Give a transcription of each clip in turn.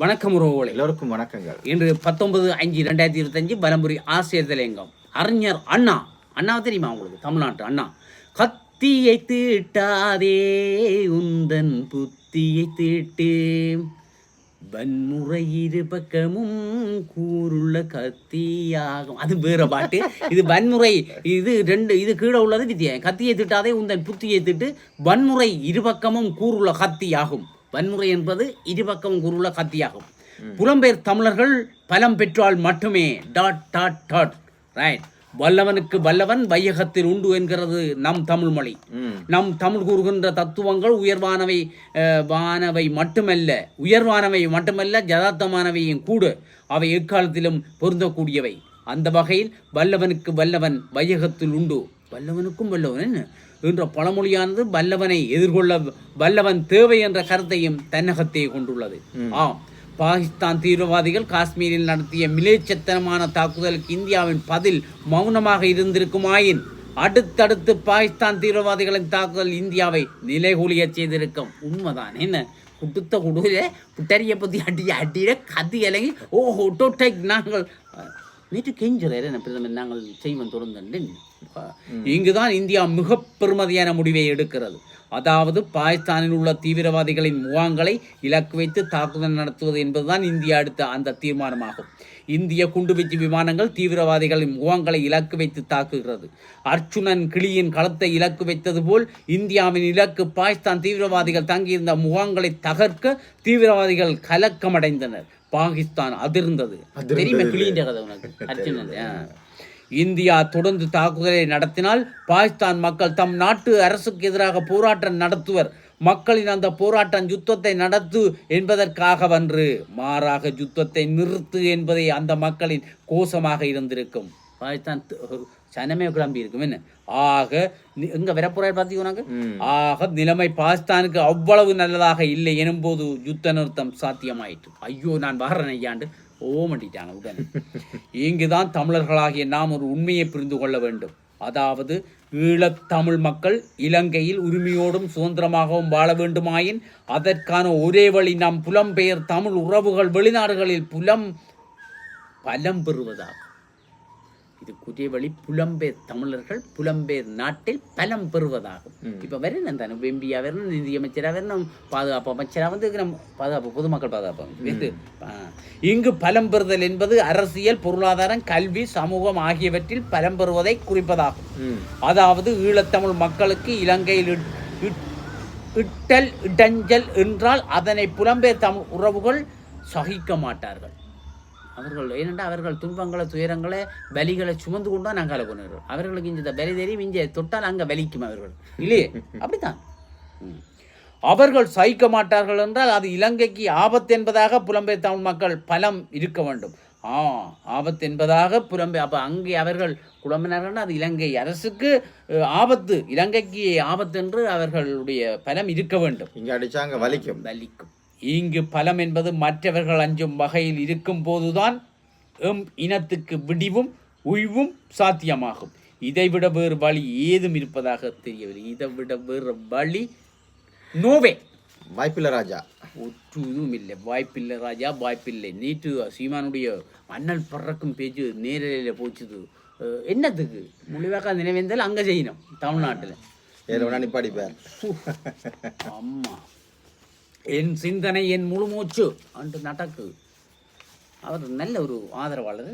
வணக்கம் உறவுகளே, எல்லோருக்கும் வணக்கங்கள். இன்று 19/5/2025 பலம்புரி ஆசிரியர் தலையங்கம். அறிஞர் அண்ணா, அண்ணாவை தெரியுமா உங்களுக்கு? தமிழ்நாட்டு அண்ணா. கத்தியை தீட்டாதே உந்தன் புத்தியை தீட்டு, வன்முறை இரு பக்கமும் கூறுள்ள கத்தியாகும். அது வேற பாட்டு. இது வன்முறை, இது ரெண்டு, இது கீழே உள்ளது வித்தியாசம். கத்தியை திட்டாதே உந்தன் புத்தியை திட்டு, வன்முறை இருபக்கமும் கூறுள்ள கத்தியாகும். வன்முறை என்பது இருபக்கமும் கூறுள்ள கத்தியாகும். புலம்பெயர் தமிழர்கள் பலம் பெற்றால் மட்டுமே ரைட். வல்லவனுக்கு வல்லவன் வையகத்தில் உண்டு என்கிறது நம் தமிழ் மொழி. நம் தமிழ் கூறுகின்ற தத்துவங்கள் உயர்வானவை மட்டுமல்ல யதார்த்தமானவையும் கூட. அவை எக்காலத்திலும் பொருந்தக்கூடியவை. அந்த வகையில் வல்லவனுக்கு வல்லவன் வையகத்தில் உண்டு. வல்லவனுக்கும் வல்லவன் என்ன என்ற பழமொழியானது வல்லவனை எதிர்கொள்ள வல்லவன் தேவை என்ற கருத்தையும் தன்னகத்தை கொண்டுள்ளது. பாகிஸ்தான் தீவிரவாதிகள் காஷ்மீரில் நடத்திய மிலேச்சத்தனமான தாக்குதலுக்கு இந்தியாவின் பதில் மௌனமாக இருந்திருக்குமாயின் அடுத்தடுத்து பாகிஸ்தான் தீவிரவாதிகளின் தாக்குதல் இந்தியாவை நிலைகுலிய செய்திருக்கும். உண்மைதான். என்ன குடுத்த குடுல புட்டரிய பற்றி அடிய கதி இலங்கி நாங்கள் நேற்று கெஞ்சுறேன் பிரதமர் நாங்கள் செய்வன் தொடர்ந்து. இங்குதான் இந்தியா மிக பெருமதியான முடிவை எடுக்கிறது. அதாவது பாகிஸ்தானில் உள்ள தீவிரவாதிகளின் முகாம்களை இலக்கு வைத்து தாக்குதல் நடத்துவது என்பதுதான் இந்தியா எடுத்த அந்த தீர்மானமாகும். இந்திய குண்டுவீச்சு விமானங்கள் தீவிரவாதிகளின் முகாம்களை இலக்கு வைத்து தாக்குகிறது. அர்ச்சுனன் கிளியின் களத்தை இலக்கு வைத்தது போல் இந்தியாவின் இலக்கு பாகிஸ்தான் தீவிரவாதிகள் தங்கியிருந்த முகாம்களை தகர்க்க தீவிரவாதிகள் கலக்கமடைந்தனர். பாகிஸ்தான் அதிர்ந்தது. தெரியுமா கிளியின் கதை உனக்கு? அர்ச்சுனன். இந்தியா தொடர்ந்து தாக்குதலை நடத்தினால் பாகிஸ்தான் மக்கள் தம் நாட்டு அரசுக்கு எதிராக போராட்டம் நடத்துவர். மக்களின் அந்த போராட்டம் யுத்தத்தை நடத்து என்பதற்காகவன்று, மாறாக யுத்தத்தை நிறுத்து என்பதை அந்த மக்களின் கோஷமாக இருந்திருக்கும். பாகிஸ்தான் சனமே கிளம்பி இருக்கும். என்ன ஆக எங்க வரப்புறாரு பார்த்தீங்க. ஆக நிலைமை பாகிஸ்தானுக்கு அவ்வளவு நல்லதாக இல்லை எனும்போது யுத்த நிறுத்தம் சாத்தியமாயிற்று. ஐயோ நான் வாரன் ஐயாண்டு ஓமண்டிட்டாங்க உடனே. இங்குதான் தமிழர்களாகிய நாம் ஒரு உண்மையை புரிந்து கொள்ள வேண்டும். அதாவது ஈழத்தமிழ் மக்கள் இலங்கையில் உரிமையோடும் சுதந்திரமாகவும் வாழ வேண்டுமாயின் அதற்கான ஒரே வழி நம் புலம்பெயர் தமிழ் உறவுகள் வெளிநாடுகளில் பலம் பெறுவதாகும். இதுக்குரிய வழி புலம்பெயர் தமிழர்கள் புலம்பெயர் நாட்டில் பலம் பெறுவதாகும். இப்ப வரணும் தானே, எம்பியா வரணும், நிதியமைச்சரா வரணும், பாதுகாப்பு அமைச்சரா வந்து பாதுகாப்பு பொதுமக்கள் பாதுகாப்பு. இங்கு பலம் பெறுதல் என்பது அரசியல், பொருளாதாரம், கல்வி, சமூகம் ஆகியவற்றில் பலம் பெறுவதை குறிப்பதாகும். அதாவது ஈழத்தமிழ் மக்களுக்கு இலங்கையில் இடைஞ்சல் என்றால் அதனை புலம்பெயர் தமிழ் உறவுகள் சகிக்க மாட்டார்கள். ஏனென்றால் அவர்கள் துன்பங்களை, துயரங்களை, வலிகளை சுமந்து கொண்டா நாங்கள் கொண்டார்கள். அவர்களுக்கு இந்த வலி தெரியும், இங்கே தொட்டால் அங்கே வலிக்கும் அவர்கள், இல்லையே? அப்படித்தான் அவர்கள் சகிக்க மாட்டார்கள் என்றால் அது இலங்கைக்கு ஆபத்து என்பதாக புலம்பெயர் தமிழ் மக்கள் பலம் இருக்க வேண்டும். ஆபத்து என்பதாக அப்போ அங்கே அவர்கள் குழம்பினார்கள். அது இலங்கை அரசுக்கு ஆபத்து, இலங்கைக்கு ஆபத்து என்று அவர்களுடைய பலம் இருக்க வேண்டும். இங்கே அடிச்சாங்க வலிக்கும். இங்கு பலம் என்பது மற்றவர்கள் அஞ்சும் வகையில் இருக்கும் போதுதான் இனத்துக்கு விடிவும் உய்வும் சாத்தியமாகும். இதைவிட வேறு வழி ஏதும் இருப்பதாக தெரியவில்லை. இதை விட வேறு வழி நோவே. வாய்ப்பில்லை ராஜா, ஒற்றுதும் இல்லை. வாய்ப்பில்லை ராஜா, வாய்ப்பில்லை. நேற்று சீமானுடைய அண்ணல் பறக்கும் பேச்சு நேரலையில் போச்சுது. என்னத்துக்கு முடிவாக நினைவேந்தால் அங்கே செய்யணும் தமிழ்நாட்டில். படிப்பார். அம்மா என் சிந்தனை என் முழு மூச்சு அன்று நடக்கு. அவர் நல்ல ஒரு ஆதரவாளர்,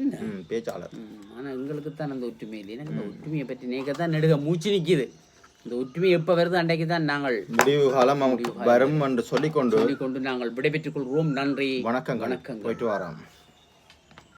பேச்சாளர். ஆனால் எங்களுக்கு தான் அந்த ஒற்றுமை இல்லை. எனக்கு அந்த ஒற்றுமையை பற்றி நேக்க தான் நெடுக மூச்சு நிற்கிது. இந்த ஒற்றுமை எப்போ வருது அன்றைக்கு தான் நாங்கள் முடிவு காலம் வரும் என்று சொல்லிக்கொண்டு நாங்கள் விடைபெற்றுக் கொள்வோம். நன்றி, வணக்கம். போயிட்டு வரோம்.